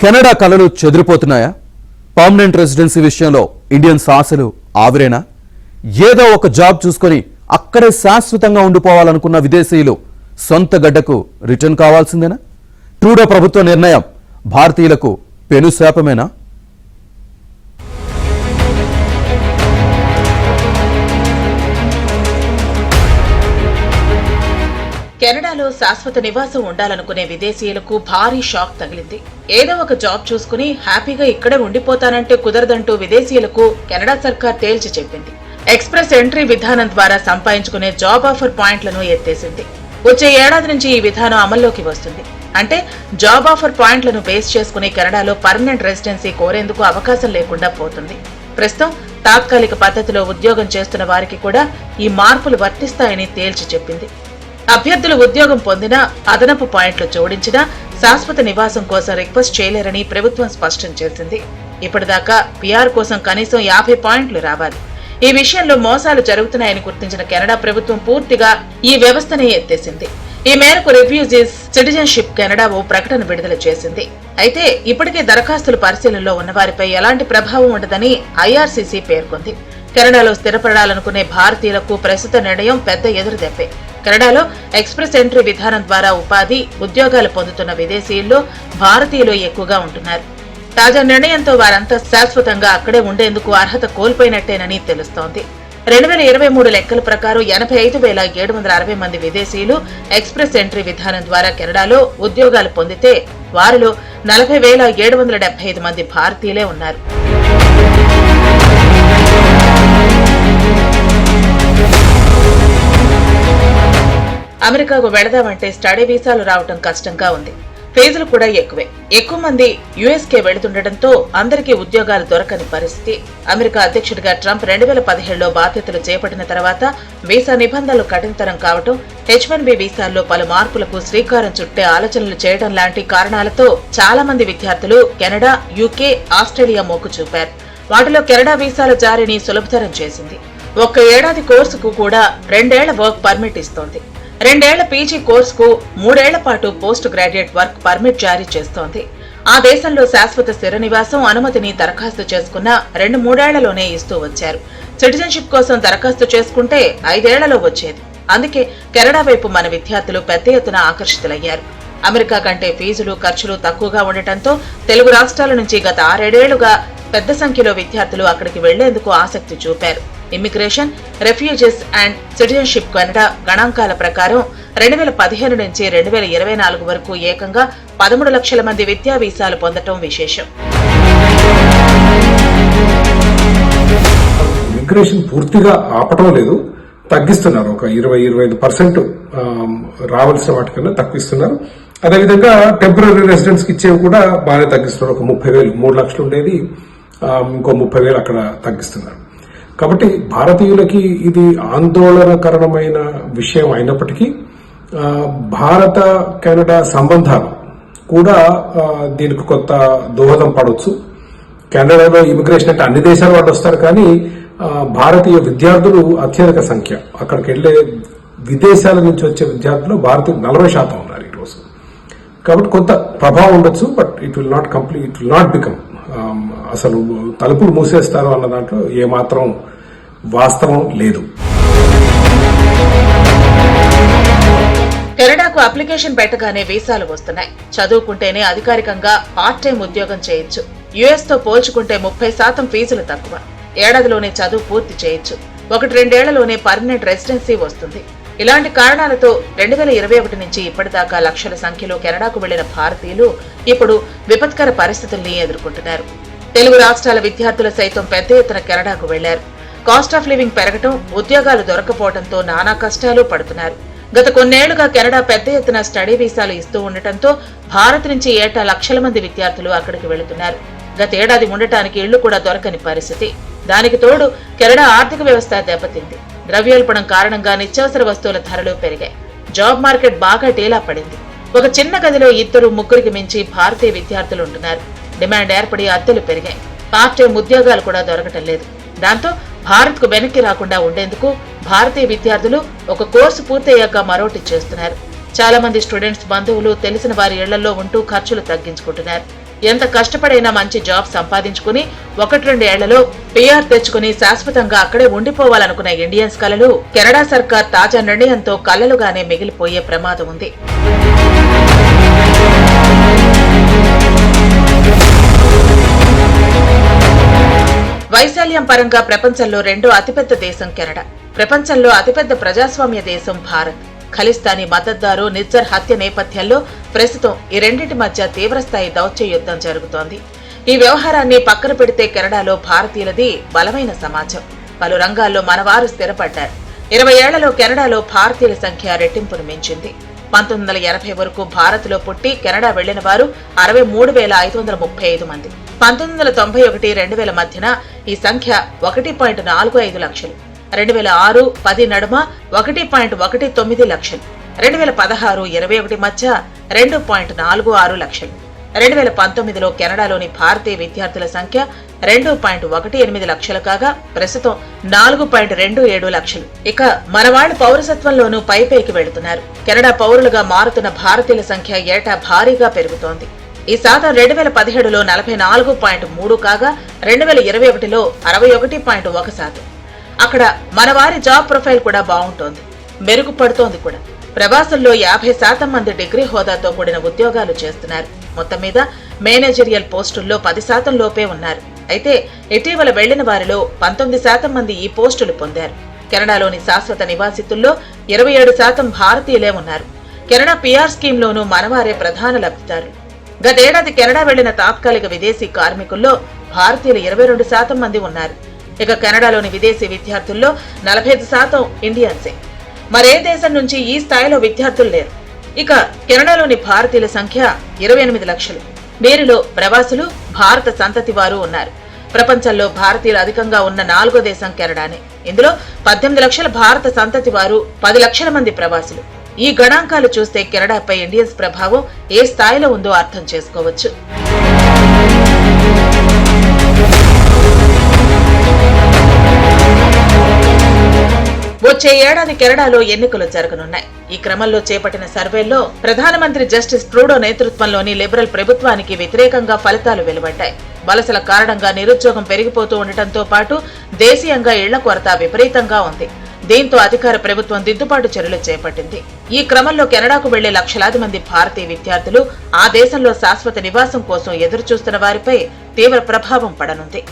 Canada కలలు చెదిరిపోతున్నాయా? Permanent residency విషయంలో Indians ఆశలు ఆవిరేనా? ఏదో ఒక జాబ్ చూసుకొని అక్కడే శాశ్వతంగా ఉండిపోవాలనుకున్న విదేశీయులు సొంత గడ్డకు రిటర్న్ కావాల్సిందేనా? ట్రూడో ప్రభుత్వ నిర్ణయం భారతీయులకు పెనుశాపమేనా? కెనడాలో శాశ్వత నివాసం ఉండాలనుకునే విదేశీయులకు భారీ షాక్ తగిలింది. ఏదో ఒక జాబ్ చూసుకుని హ్యాపీగా ఇక్కడే ఉండిపోతానంటే కుదరదంటూ విదేశీయులకు కెనడా సర్కార్ తేల్చి చెప్పింది. ఎక్స్ప్రెస్ ఎంట్రీ విధానం ద్వారా సంపాదించుకునే జాబ్ ఆఫర్ పాయింట్లను ఎత్తేసింది. వచ్చే ఏడాది నుంచి ఈ విధానం అమల్లోకి వస్తుంది. అంటే జాబ్ ఆఫర్ పాయింట్లను బేస్ చేసుకుని కెనడాలో పర్మనెంట్ రెసిడెన్సీ కోరేందుకు అవకాశం లేకుండా పోతుంది. ప్రస్తుతం తాత్కాలిక పద్ధతిలో ఉద్యోగం చేస్తున్న వారికి కూడా ఈ మార్పులు వర్తిస్తాయని తేల్చి చెప్పింది. అభ్యర్థులు ఉద్యోగం పొందినా అదనపు పాయింట్లు జోడించినా శాశ్వత నివాసం కోసం రిక్వెస్ట్ చేయలేరని ప్రభుత్వం స్పష్టం చేసింది. ఇప్పటిదాకా పిఆర్ కోసం కనీసం 50 పాయింట్లు రావాలి. ఈ విషయంలో మోసాలు జరుగుతున్నాయని గుర్తించిన కెనడా ప్రభుత్వం పూర్తిగా ఈ వ్యవస్థనే ఎత్తేసింది. ఈ మేరకు రిఫ్యూజీస్ సిటిజన్షిప్ కెనడా ఓ ప్రకటన విడుదల చేసింది. అయితే ఇప్పటికే దరఖాస్తుల పరిశీలనలో ఉన్న వారిపై ఎలాంటి ప్రభావం ఉండదని ఐఆర్సీసీ పేర్కొంది. కెనడాలో స్థిరపడాలనుకునే భారతీయులకు ప్రస్తుత నిర్ణయం పెద్ద ఎదురుదెబ్బే. కెనడాలో ఎక్స్ప్రెస్ ఎంట్రీ విధానం ద్వారా ఉపాధి, ఉద్యోగాలు పొందుతున్న విదేశీయుల్లో భారతీయులు ఎక్కువగా ఉంటున్నారు. తాజా నిర్ణయంతో వారంతా శాశ్వతంగా అక్కడే ఉండేందుకు అర్హత కోల్పోయినట్టేనని తెలుస్తోంది. 2023 లెక్కల ప్రకారం 85,760 మంది విదేశీయులు ఎక్స్ప్రెస్ ఎంట్రీ విధానం ద్వారా కెనడాలో ఉద్యోగాలు పొందితే వారిలో 40,775 మంది భారతీయులే ఉన్నారు. అమెరికాకు వెళదామంటే స్టడీ వీసాలు రావటం కష్టంగా ఉంది. ఫీజులు కూడా ఎక్కువే. ఎక్కువ మంది యుఎస్కే వెళుతుండటంతో అందరికీ ఉద్యోగాలు దొరకని పరిస్థితి. అమెరికా అధ్యక్షుడిగా ట్రంప్ 2017లో బాధ్యతలు చేపట్టిన తర్వాత వీసా నిబంధనలు కఠినతరం కావటం, H1B వీసాల్లో పలు మార్పులకు శ్రీకారం చుట్టే ఆలోచనలు చేయడం లాంటి కారణాలతో చాలా మంది విద్యార్థులు కెనడా, యూకే, ఆస్ట్రేలియా మొగ్గు చూపారు. వాటిలో కెనడా వీసాల జారీని సులభతరం చేసింది. ఒక్క ఏడాది కోర్సుకు కూడా 2 ఏళ్ల వర్క్ పర్మిట్ ఇస్తోంది. 2 ఏళ్ల పీజీ కోర్సుకు 3 ఏళ్ల పాటు పోస్ట్ గ్రాడ్యుయేట్ వర్క్ పర్మిట్ జారీ చేస్తోంది. ఆ దేశంలో శాశ్వత స్థిర నివాసం అనుమతిని దరఖాస్తు చేసుకున్న 2-3 ఏళ్లలోనే ఇస్తూ వచ్చారు. సిటిజన్షిప్ కోసం దరఖాస్తు చేసుకుంటే 5 ఏళ్లలో వచ్చేది. అందుకే కెనడా వైపు మన విద్యార్థులు పెద్ద ఎత్తున ఆకర్షితులయ్యారు. అమెరికా కంటే ఫీజులు, ఖర్చులు తక్కువగా ఉండటంతో తెలుగు రాష్ట్రాల నుంచి గత 6-7 ఏళ్లుగా పెద్ద సంఖ్యలో విద్యార్థులు అక్కడికి వెళ్లేందుకు ఆసక్తి చూపారు. Immigration, refugees and citizenship Canada గణాంకాల ప్రకారం 2015 నుంచి 2024 వరకు ఏకంగా 13 లక్షల మంది విద్యా వీసాలు పొందటం విశేషం. ఇమిగ్రేషన్ పూర్తిగా ఆపటం లేదు, తగ్గిస్తున్నారు. ఒక 20-25% రావాల్సిన వాటికన్నా తగ్గిస్తున్నారు. అదేవిధంగా టెంపరీ రెసిడెంట్స్ కి ఇచ్చేవి కూడా బాగానే తగ్గిస్తున్నారు. ఒక 30,000, 3 లక్షలు ఉండేది ఇంకో 30,000 అక్కడ తగ్గిస్తున్నారు. కాబట్టి భారతీయులకి ఇది ఆందోళనకరమైన విషయం అయినప్పటికీ భారత కెనడా సంబంధాలు కూడా దీనికి కొంత దోహదం పడవచ్చు. కెనడాలో ఇమిగ్రేషన్ అంటే అన్ని దేశాల వాళ్ళు వస్తారు, కానీ భారతీయ విద్యార్థులు అత్యధిక సంఖ్య. అక్కడికి వెళ్లే విదేశాల నుంచి వచ్చే విద్యార్థులు భారతీయులు 40% ఉన్నారు ఈరోజు. కాబట్టి కొంత ప్రభావం ఉండొచ్చు, but it will not become అసలు తలుపులు మూసేస్తారు అన్న దాంట్లో ఏమాత్రం వాస్తవం లేదు. కెనడాకు అప్లికేషన్ పెట్టగానే వీసాలు వస్తున్నాయి. చదువుకుంటేనే అధికారికంగా పార్ట్ టైం ఉద్యోగం చేయొచ్చు. యుఎస్ తో పోల్చుకుంటే 30% ఫీజులు తక్కువ. ఏడాదిలోనే చదువు పూర్తి చేయొచ్చు. 1-2 ఏళ్లలోనే పర్మనెంట్ రెసిడెన్సీ వస్తుంది. ఇలాంటి కారణాలతో 2021 నుంచి ఇప్పటిదాకా లక్షల సంఖ్యలో కెనడాకు వెళ్లిన భారతీయులు ఇప్పుడు విపత్కర పరిస్థితుల్ని ఎదుర్కొంటున్నారు. తెలుగు రాష్ట్రాల విద్యార్థులు సైతం పెద్ద ఎత్తున కెనడాకు వెళ్లారు. కాస్ట్ ఆఫ్ లివింగ్ పెరగటం, ఉద్యోగాలు దొరకపోవడంతో నానా కష్టాలు పడుతున్నారు. గత కొన్నేళ్లుగా కెనడా పెద్ద ఎత్తున స్టడీ వీసాలు ఇస్తూ ఉండటంతో భారత్ నుంచి ఏటా లక్షల మంది విద్యార్థులు అక్కడికి వెళుతున్నారు. గతేడాది ఉండటానికి ఇళ్లు కూడా దొరకని పరిస్థితి. దానికి తోడు కెనడా ఆర్థిక వ్యవస్థ దెబ్బతింది. ద్రవ్యోల్బణం కారణంగా నిత్యావసర వస్తువుల ధరలు పెరిగాయి. జాబ్ మార్కెట్ బాగా డీలా పడింది. ఒక చిన్న గదిలో 2-3కి మించి భారతీయ విద్యార్థులు ఉంటున్నారు. డిమాండ్ ఏర్పడి అద్దెలు పెరిగాయి. పార్ట్ టైం ఉద్యోగాలు కూడా దొరకటం లేదు. దాంతో భారత్ కు వెనక్కి రాకుండా ఉండేందుకు భారతీయ విద్యార్థులు ఒక కోర్సు పూర్తయ్యాక మరోటి చేస్తున్నారు. చాలా మంది స్టూడెంట్స్ బంధువులు తెలిసిన వారి ఇళ్లలో ఉంటూ ఖర్చులు తగ్గించుకుంటున్నారు. ఎంత కష్టపడైనా మంచి జాబ్ సంపాదించుకుని 1-2 ఏళ్లలో PR తెచ్చుకుని శాశ్వతంగా అక్కడే ఉండిపోవాలనుకున్న ఇండియన్స్ కలలు కెనడా సర్కార్ తాజా నిర్ణయంతో కలలుగానే మిగిలిపోయే ప్రమాదం ఉంది. వైశాల్యం పరంగా ప్రపంచంలో రెండో అతిపెద్ద దేశం కెనడా. ప్రపంచంలో అతిపెద్ద ప్రజాస్వామ్య దేశం భారత్. ఖలిస్తానీ మద్దతుదారు నిజ్జర్ హత్య నేపథ్యంలో ప్రస్తుతం ఈ రెండింటి మధ్య తీవ్రస్థాయి దౌత్య యుద్ధం జరుగుతోంది. ఈ వ్యవహారాన్ని పక్కన పెడితే కెనడాలో భారతీయులది బలమైన సమాజం. పలు రంగాల్లో మనవారు స్థిరపడ్డారు. 20 ఏళ్లలో కెనడాలో భారతీయుల సంఖ్య రెట్టింపును మించింది. 1980 వరకు భారత్లో పుట్టి కెనడా వెళ్లిన వారు 63,535 మంది. 1991-2000 మధ్యన ఈ సంఖ్య 1.45 లక్షలు. 2006-10 నడుమ 1.19 లక్షలు. 2016-21 మధ్య 2.46 లక్షలు. 2019లో కెనడాలోని భారతీయ విద్యార్థుల సంఖ్య 2.18 లక్షలు కాగా ప్రస్తుతం 4.27 లక్షలు. ఇక మనవాళ్లు పౌరసత్వంలోనూ పైకి వెళుతున్నారు. కెనడా పౌరులుగా మారుతున్న భారతీయుల సంఖ్య ఏటా భారీగా పెరుగుతోంది. ఈ శాతం 2017లో 44.3 కాగా 2021లో 61.1%. అక్కడ మనవారి జాబ్ ప్రొఫైల్ కూడా బాగుంటోంది, మెరుగుపడుతోంది కూడా. ప్రవాసుల్లో 50% మంది డిగ్రీ హోదాతో కూడిన ఉద్యోగాలు చేస్తున్నారు. మొత్తం మీద మేనేజరియల్ పోస్టుల్లో 10% లోపే ఉన్నారు. అయితే ఇటీవల వెళ్లిన వారిలో 19% మంది ఈ పోస్టులు పొందారు. కెనడాలోని శాశ్వత నివాసితుల్లో 27% భారతీయులే ఉన్నారు. కెనడా PR స్కీమ్లోనూ మనవారే ప్రధాన లబ్ధిదారులు. గతేడాది కెనడా వెళ్లిన తాత్కాలిక విదేశీ కార్మికుల్లో భారతీయులు 22% మంది ఉన్నారు. ఇక కెనడాలోని విదేశీ విద్యార్థుల్లో 45% ఇండియన్సే. మరే దేశం నుంచి ఈ స్థాయిలో విద్యార్థులు లేరు. ఇక కెనడాలోని భారతీయుల సంఖ్య 28 లక్షలు. వీరిలో ప్రవాసులు, భారత సంతతి వారు ఉన్నారు. ప్రపంచంలో భారతీయులు అధికంగా ఉన్న 4వ దేశం కెనడానే. ఇందులో 18 లక్షల భారత సంతతి వారు, 10 లక్షల మంది ప్రవాసులు. ఈ గణాంకాలు చూస్తే కెనడాపై ఇండియన్స్ ప్రభావం ఏ స్థాయిలో ఉందో అర్థం చేసుకోవచ్చు. వచ్చే ఏడాది కెనడాలో ఎన్నికలు జరగనున్నాయి. ఈ క్రమంలో చేపట్టిన సర్వేల్లో ప్రధానమంత్రి జస్టిస్ ట్రూడో నేతృత్వంలోని లిబరల్ ప్రభుత్వానికి వ్యతిరేకంగా ఫలితాలు వెలువడ్డాయి. వలసల కారణంగా నిరుద్యోగం పెరిగిపోతూ ఉండటంతో పాటు దేశీయంగా ఇళ్ల కొరత విపరీతంగా ఉంది. దీంతో అధికార ప్రభుత్వం దిద్దుబాటు చర్యలు చేపట్టింది. ఈ క్రమంలో కెనడాకు వెళ్లే లక్షలాది మంది భారతీయ విద్యార్థులు ఆ దేశంలో శాశ్వత నివాసం కోసం ఎదురుచూస్తున్న వారిపై తీవ్ర ప్రభావం పడనుంది.